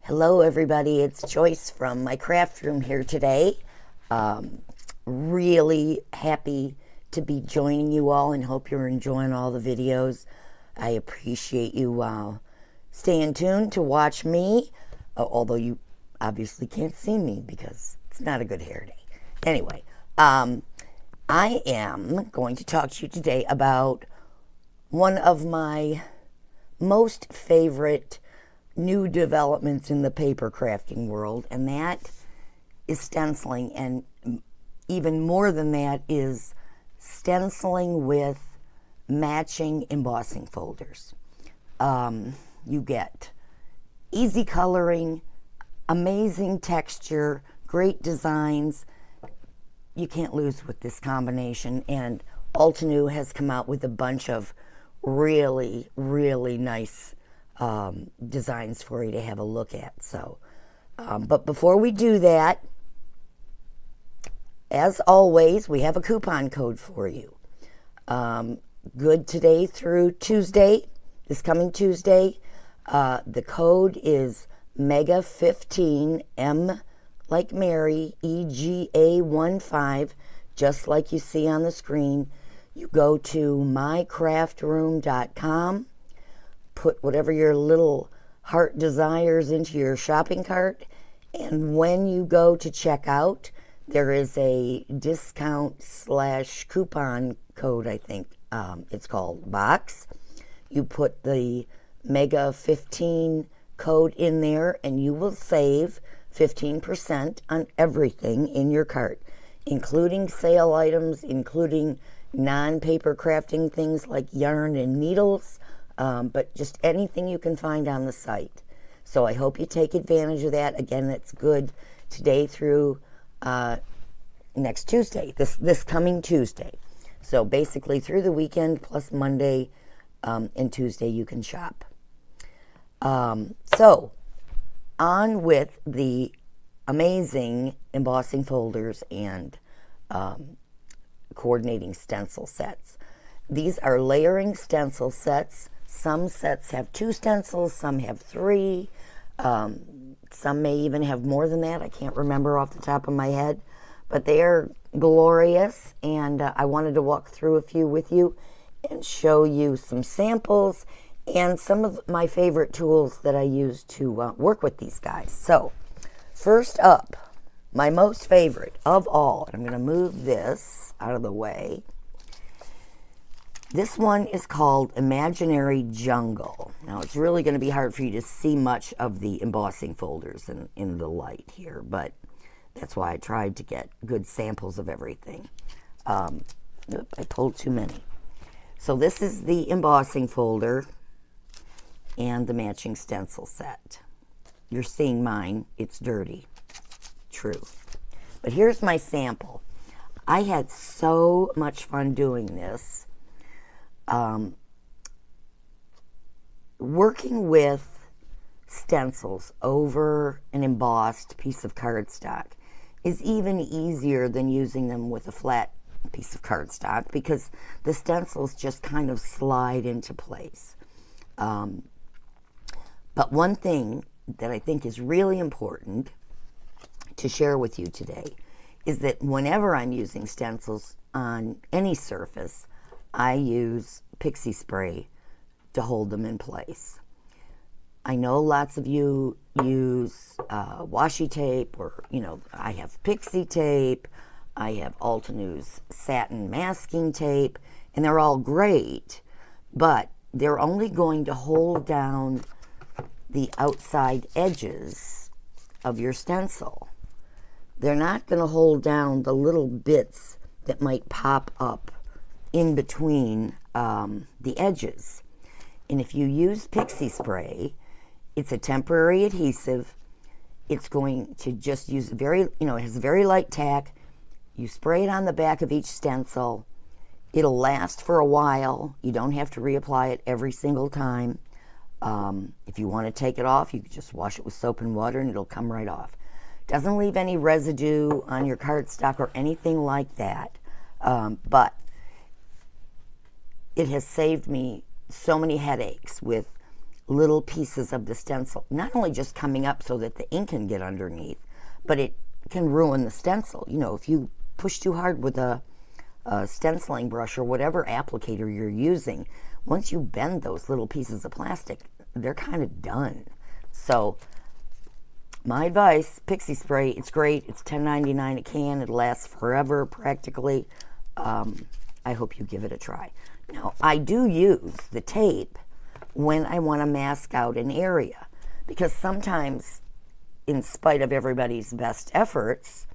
Hello everybody, it's Joyce from my craft room here today. Really happy to be joining you all and hope you're enjoying all the videos. I appreciate you staying tuned to watch me, although you obviously can't see me because it's not a good hair day. Anyway, I am going to talk to you today about one of my most favorite new developments in the paper crafting world, and that is stenciling, and even more than that is stenciling with matching embossing folders. You get easy coloring, amazing texture, great designs. You can't lose with this combination, and Altenew has come out with a bunch of really, really nice designs for you to have a look at. So, but before we do that, as always, we have a coupon code for you. Good today through Tuesday, this coming Tuesday. The code is MEGA15, M like Mary, EGA15, just like you see on the screen. You go to mycraftroom.com, put whatever your little heart desires into your shopping cart, and when you go to check out, there is a discount / coupon code, I think it's called, box. You put the Mega 15 code in there and you will save 15% on everything in your cart, including sale items, including non-paper crafting things like yarn and needles, but just anything you can find on the site. So I hope you take advantage of that. Again, it's good today through next Tuesday, this coming Tuesday. So basically through the weekend plus Monday and Tuesday you can shop. So on with the amazing embossing folders and coordinating stencil sets. These are layering stencil sets. Some sets have 2 stencils, some have 3, some may even have more than that. I can't remember off the top of my head, but they are glorious, and I wanted to walk through a few with you and show you some samples and some of my favorite tools that I use to work with these guys. So first up, my most favorite of all, and I'm going to move this out of the way. This one is called Imaginary Jungle. Now, it's really going to be hard for you to see much of the embossing folders in the light here, but that's why I tried to get good samples of everything. I pulled too many. So this is the embossing folder and the matching stencil set. You're seeing mine. It's dirty. True. But here's my sample. I had so much fun doing this. Working with stencils over an embossed piece of cardstock is even easier than using them with a flat piece of cardstock because the stencils just kind of slide into place. But one thing that I think is really important to share with you today is that whenever I'm using stencils on any surface, I use pixie spray to hold them in place. I know lots of you use washi tape, or, I have pixie tape, I have Altenew's satin masking tape, and they're all great, but they're only going to hold down the outside edges of your stencil. They're not going to hold down the little bits that might pop up in between the edges. And if you use pixie spray, it's a temporary adhesive. It's going to just use it has a very light tack. You spray it on the back of each stencil. It'll last for a while. You don't have to reapply it every single time. If you want to take it off, you can just wash it with soap and water and it'll come right off. Doesn't leave any residue on your cardstock or anything like that. But it has saved me so many headaches with little pieces of the stencil, not only just coming up so that the ink can get underneath, but it can ruin the stencil. You know, if you push too hard with a stenciling brush or whatever applicator you're using, once you bend those little pieces of plastic, they're kind of done. So my advice, Pixie Spray, it's great. It's $10.99 a can. It lasts forever practically. I hope you give it a try. Now, I do use the tape when I want to mask out an area, because sometimes, in spite of everybody's best efforts,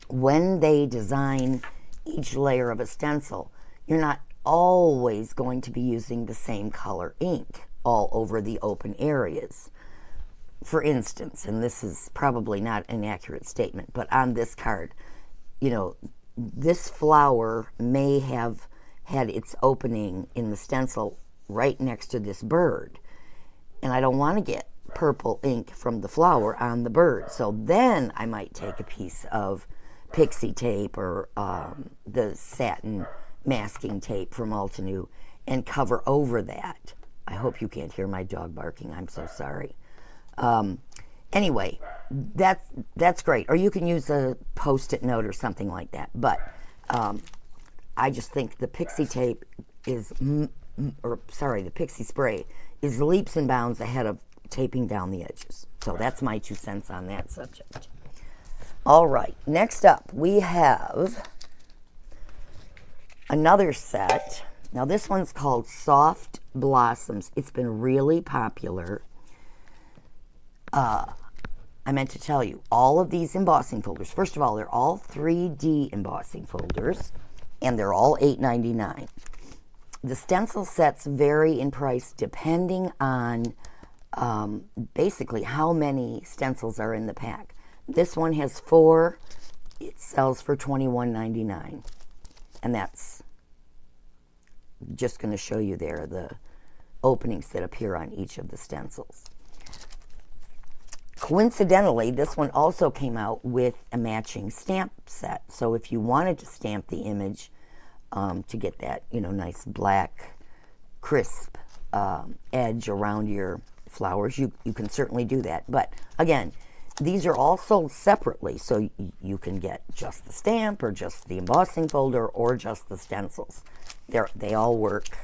when they design each layer of a stencil, you're not always going to be using the same color ink all over the open areas. For instance, and this is probably not an accurate statement, but on this card, you know, this flower may have had its opening in the stencil right next to this bird, and I don't want to get purple ink from the flower on the bird. So then I might take a piece of pixie tape or the satin masking tape from Altenew and cover over that. I hope you can't hear my dog barking. I'm so sorry. Anyway, that's great. Or you can use a Post-it note or something like that. But I just think the pixie tape is, the pixie spray is leaps and bounds ahead of taping down the edges. So that's my 2 cents on that subject. All right, next up we have another set. Now this one's called Soft Blossoms. It's been really popular. I meant to tell you, all of these embossing folders, first of all, they're all 3D embossing folders, and they're all $8.99. The stencil sets vary in price depending on basically how many stencils are in the pack. This one has 4. It sells for $21.99. And that's just going to show you there the openings that appear on each of the stencils. Coincidentally, this one also came out with a matching stamp set. So if you wanted to stamp the image to get that, you know, nice black, crisp edge around your flowers, you can certainly do that. But again, these are all sold separately, so you can get just the stamp or just the embossing folder or just the stencils. They all work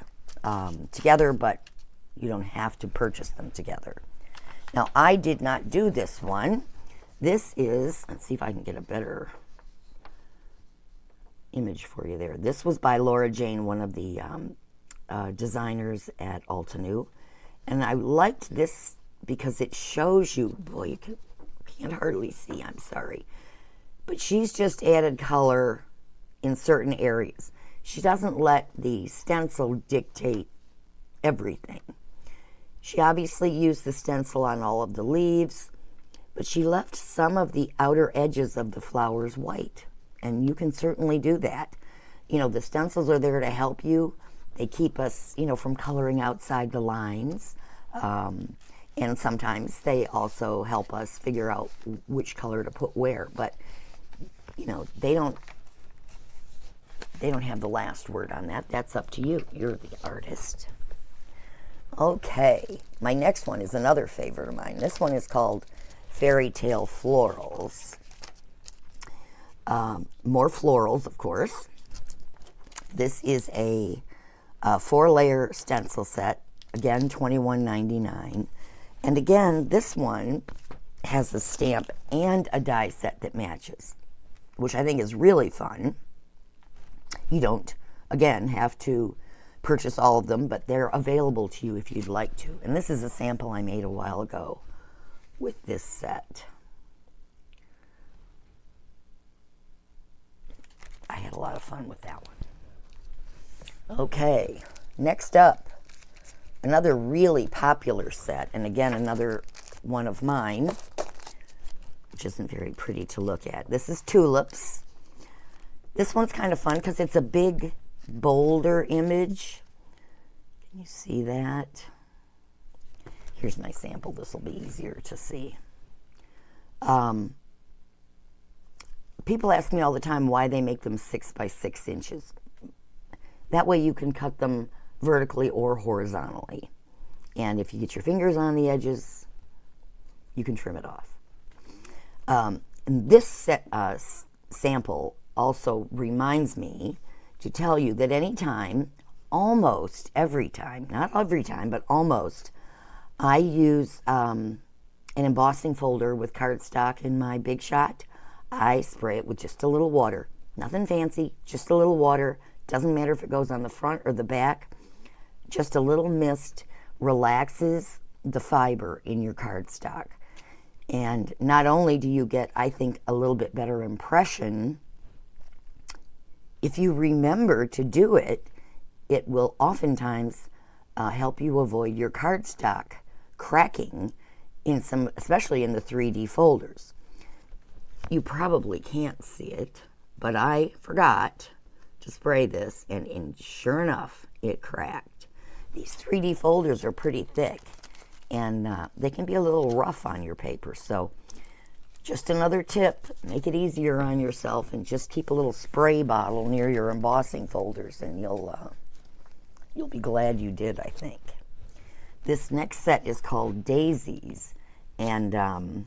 together, but you don't have to purchase them together. Now, I did not do this one. This is, let's see if I can get a better image for you there. This was by Laura Jane, one of the designers at Altenew. And I liked this because it shows you, boy, you can't hardly see, I'm sorry. But she's just added color in certain areas. She doesn't let the stencil dictate everything. She obviously used the stencil on all of the leaves, but she left some of the outer edges of the flowers white. And you can certainly do that. You know, the stencils are there to help you. They keep us, you know, from coloring outside the lines. And sometimes they also help us figure out which color to put where. But, you know, they don't have the last word on that. That's up to you. You're the artist. Okay, my next one is another favorite of mine. This one is called Fairy Tale Florals. More florals, of course. This is a 4-layer stencil set. Again, $21.99. And again, this one has a stamp and a die set that matches, which I think is really fun. You don't, again, have to purchase all of them, but they're available to you if you'd like to. And this is a sample I made a while ago with this set. I had a lot of fun with that one. Okay, next up, another really popular set, and again, another one of mine, which isn't very pretty to look at. This is Tulips. This one's kind of fun because it's a big, bolder image. Can you see that? Here's my sample. This will be easier to see. People ask me all the time why they make them 6 by 6 inches. That way you can cut them vertically or horizontally. And if you get your fingers on the edges, you can trim it off. And this sample also reminds me to tell you that anytime, almost every time, not every time, but almost, I use an embossing folder with cardstock in my Big Shot. I spray it with just a little water. Nothing fancy, just a little water. Doesn't matter if it goes on the front or the back. Just a little mist relaxes the fiber in your cardstock. And not only do you get, I think, a little bit better impression, if you remember to do it, it will oftentimes help you avoid your cardstock cracking in some, especially in the 3D folders. You probably can't see it, but I forgot to spray this, and sure enough, it cracked. These 3D folders are pretty thick, and they can be a little rough on your paper. So just another tip, make it easier on yourself, and just keep a little spray bottle near your embossing folders, and you'll be glad you did, I think. This next set is called Daisies, and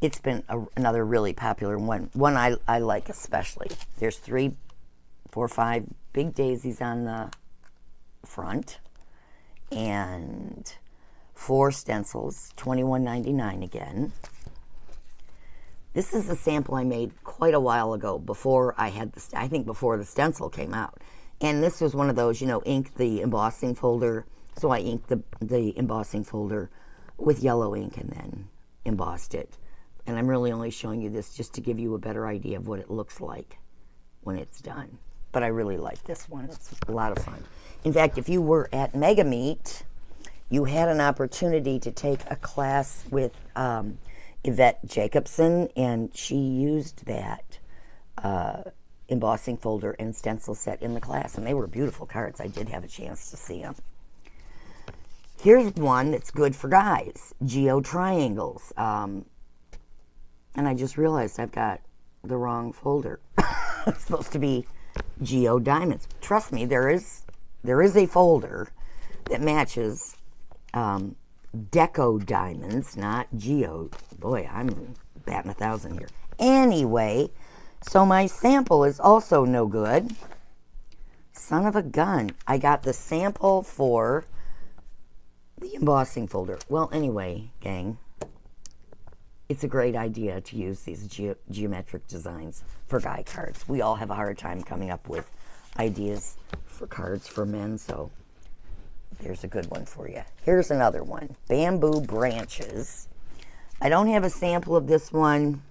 it's been another really popular one I like especially. There's 3, 4, 5 big daisies on the front, and 4 stencils, $21.99 again. This is a sample I made quite a while ago, before I had I think before the stencil came out. And this was one of those, ink the embossing folder. So I inked the embossing folder with yellow ink and then embossed it. And I'm really only showing you this just to give you a better idea of what it looks like when it's done. But I really like this one. It's a lot of fun. In fact, if you were at Mega Meet, you had an opportunity to take a class with Yvette Jacobson, and she used that embossing folder and stencil set in the class, and they were beautiful cards. I did have a chance to see them. Here's one that's good for guys, Geo Triangles. And I just realized I've got the wrong folder. It's supposed to be Geo Diamonds. Trust me, there is a folder that matches Deco Diamonds, not Geo. Boy, I'm batting 1,000 here. Anyway, so my sample is also no good. Son of a gun. I got the sample for the embossing folder. Well, anyway, gang, it's a great idea to use these geometric designs for guy cards. We all have a hard time coming up with ideas for cards for men, so there's a good one for you. Here's another one, Bamboo Branches. I don't have a sample of this one.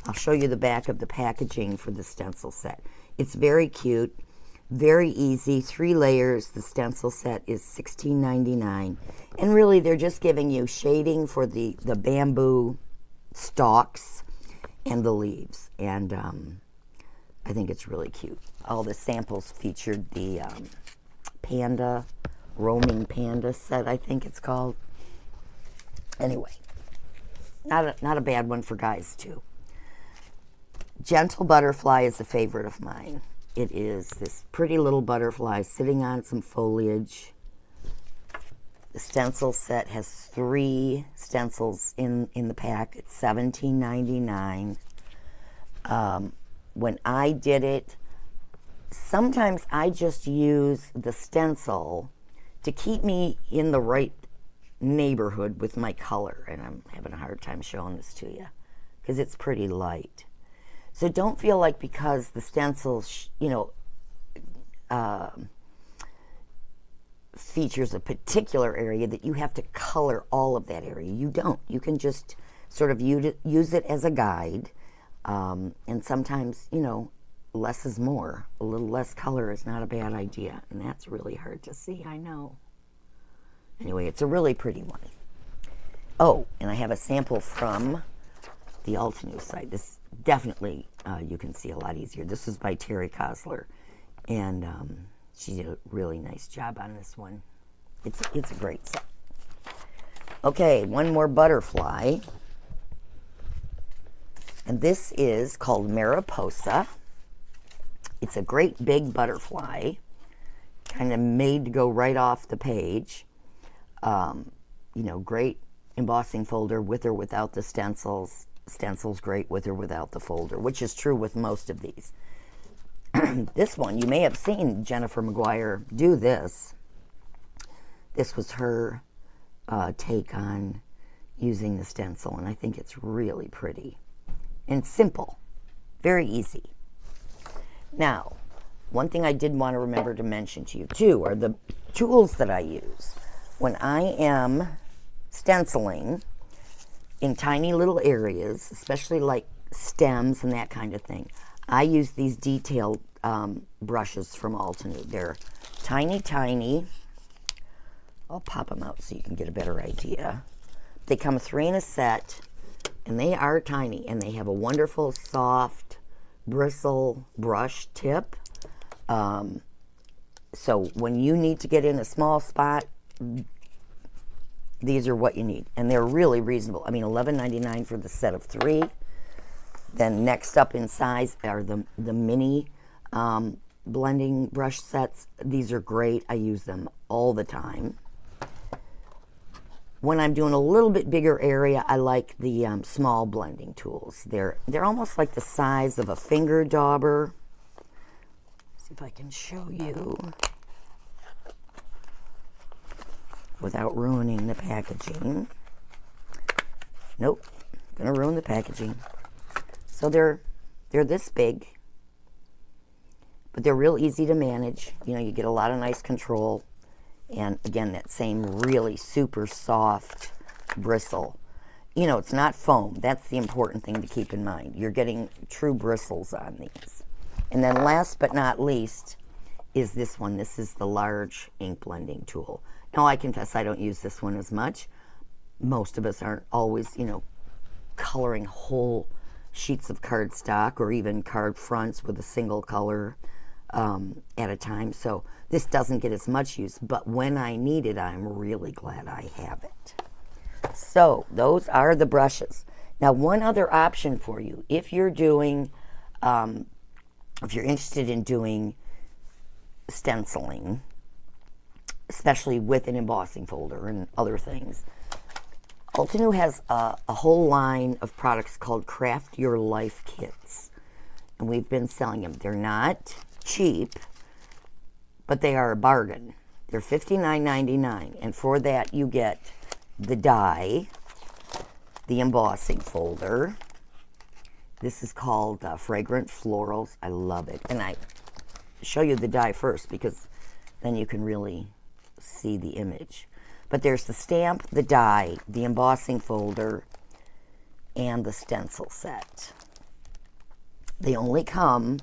I'll show you the back of the packaging for the stencil set. It's very cute, very easy, 3 layers. The stencil set is $16.99. And really, they're just giving you shading for the bamboo stalks and the leaves. And I think it's really cute. All the samples featured the panda, roaming panda set, I think it's called. Anyway, not a bad one for guys, too. Gentle Butterfly is a favorite of mine. It is this pretty little butterfly sitting on some foliage. The stencil set has 3 stencils in the pack. It's $17.99. When I did it, sometimes I just use the stencil to keep me in the right neighborhood with my color. And I'm having a hard time showing this to you because it's pretty light. So don't feel like because the stencil, features a particular area that you have to color all of that area. You don't. You can just sort of use it as a guide. And sometimes, less is more. A little less color is not a bad idea. And that's really hard to see, I know. Anyway, it's a really pretty one. Oh, and I have a sample from the Altenew site. This definitely you can see a lot easier. This is by Terry Kosler, and she did a really nice job on this one. It's a great set. Okay, one more butterfly, and this is called Mariposa. It's a great big butterfly. kind of made to go right off the page. You know, great embossing folder with or without the stencils. Stencils great with or without the folder, which is true with most of these. This one, you may have seen Jennifer McGuire do this. This was her take on using the stencil, and I think it's really pretty and simple, very easy. Now, one thing I did want to remember to mention to you too are the tools that I use when I am stenciling in tiny little areas, especially like stems and that kind of thing. I use these detail brushes from Altenew. They're tiny, tiny. I'll pop them out so you can get a better idea. They come 3 in a set, and they are tiny, and they have a wonderful soft bristle brush tip. So when you need to get in a small spot, these are what you need, and they're really reasonable. I mean, $11.99 for the set of 3. Then next up in size are the mini blending brush sets. These are great. I use them all the time. When I'm doing a little bit bigger area, I like the small blending tools. They're almost like the size of a finger dauber. See if I can show you without ruining the packaging. Nope, gonna ruin the packaging. So they're this big, but they're real easy to manage. You know, you get a lot of nice control. And again, that same really super soft bristle. You know, it's not foam. That's the important thing to keep in mind. You're getting true bristles on these. And then last but not least is this one. This is the large ink blending tool. Now, I confess I don't use this one as much. Most of us aren't always, you know, coloring whole sheets of cardstock or even card fronts with a single color at a time. So this doesn't get as much use, but when I need it, I'm really glad I have it. So those are the brushes. Now, one other option for you, if you're doing, if you're interested in doing stenciling, especially with an embossing folder and other things, Altenew has a whole line of products called Craft Your Life Kits, and we've been selling them. They're not cheap, but they are a bargain. They're $59.99, and for that you get the die, the embossing folder. This is called Fragrant Florals. I love it, and I show you the die first because then you can really see the image. But there's the stamp, the die, the embossing folder, and the stencil set. They only come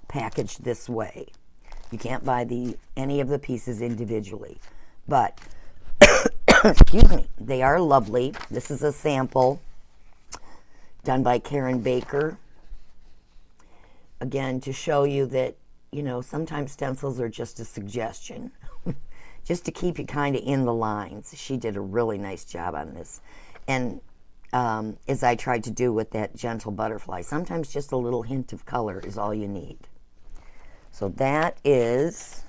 packaged this way. You can't buy any of the pieces individually. But, excuse me, they are lovely. This is a sample done by Karen Baker. Again, to show you that, you know, sometimes stencils are just a suggestion. Just to keep you kind of in the lines. She did a really nice job on this. And as I tried to do with that gentle butterfly, sometimes just a little hint of color is all you need. So that is,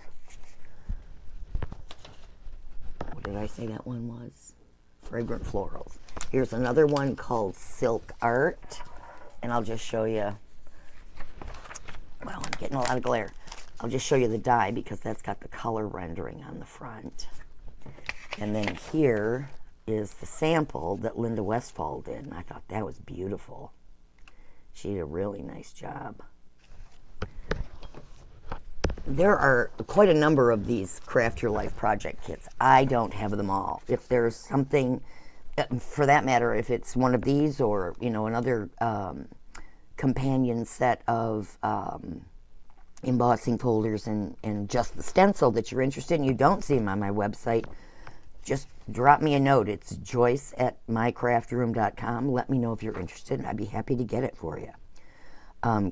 what did I say that one was? Fragrant Florals. Here's another one called Silk Art. And I'll just show you, well, I'm getting a lot of glare. I'll just show you the die because that's got the color rendering on the front. And then here is the sample that Linda Westfall did, and I thought that was beautiful. She did a really nice job. There are quite a number of these Craft Your Life project kits. I don't have them all. If there's something, for that matter, if it's one of these or, you know, another companion set of embossing folders and just the stencil that you're interested in, you don't see them on my website, just drop me a note. It's joyce@mycraftroom.com. Let me know if you're interested, and I'd be happy to get it for you.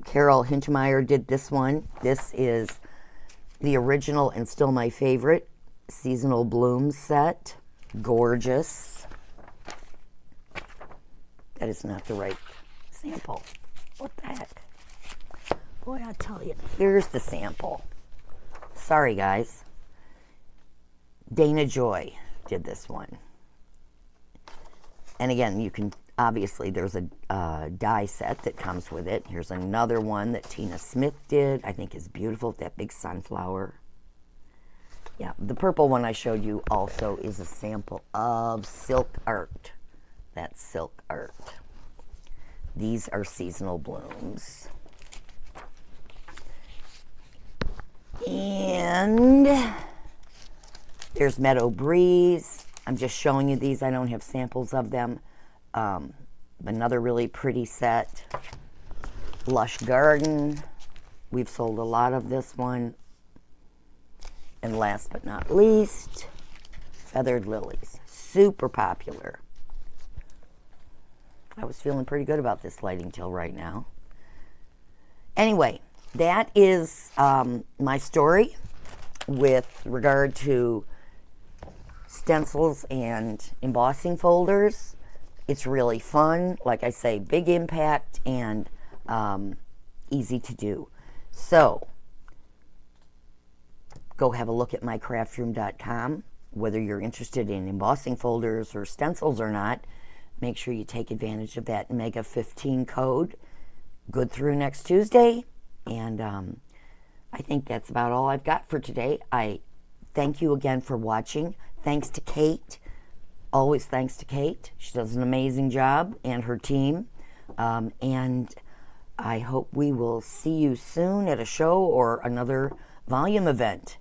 Carol Hintermeyer did this one. This is the original and still my favorite seasonal blooms set. Gorgeous. That is not the right sample. What the heck? Boy, I tell you. Here's the sample. Sorry, guys. Dana Joy did this one. And again, you can, obviously, there's a die set that comes with it. Here's another one that Tina Smith did. I think is beautiful, that big sunflower. Yeah, the purple one I showed you also is a sample of silk art. That's silk art. These are seasonal blooms. And there's Meadow Breeze. I'm just showing you these. I don't have samples of them. Another really pretty set. Lush Garden. We've sold a lot of this one. And last but not least, Feathered Lilies. Super popular. I was feeling pretty good about this lighting till right now. Anyway, that is my story with regard to stencils and embossing folders. It's really fun. Like I say, big impact and easy to do. So, go have a look at mycraftroom.com. Whether you're interested in embossing folders or stencils or not, make sure you take advantage of that Mega 15 code. Good through next Tuesday. And I think that's about all I've got for today. I thank you again for watching. Thanks to Kate. Always thanks to Kate. She does an amazing job, and her team. And I hope we will see you soon at a show or another volume event.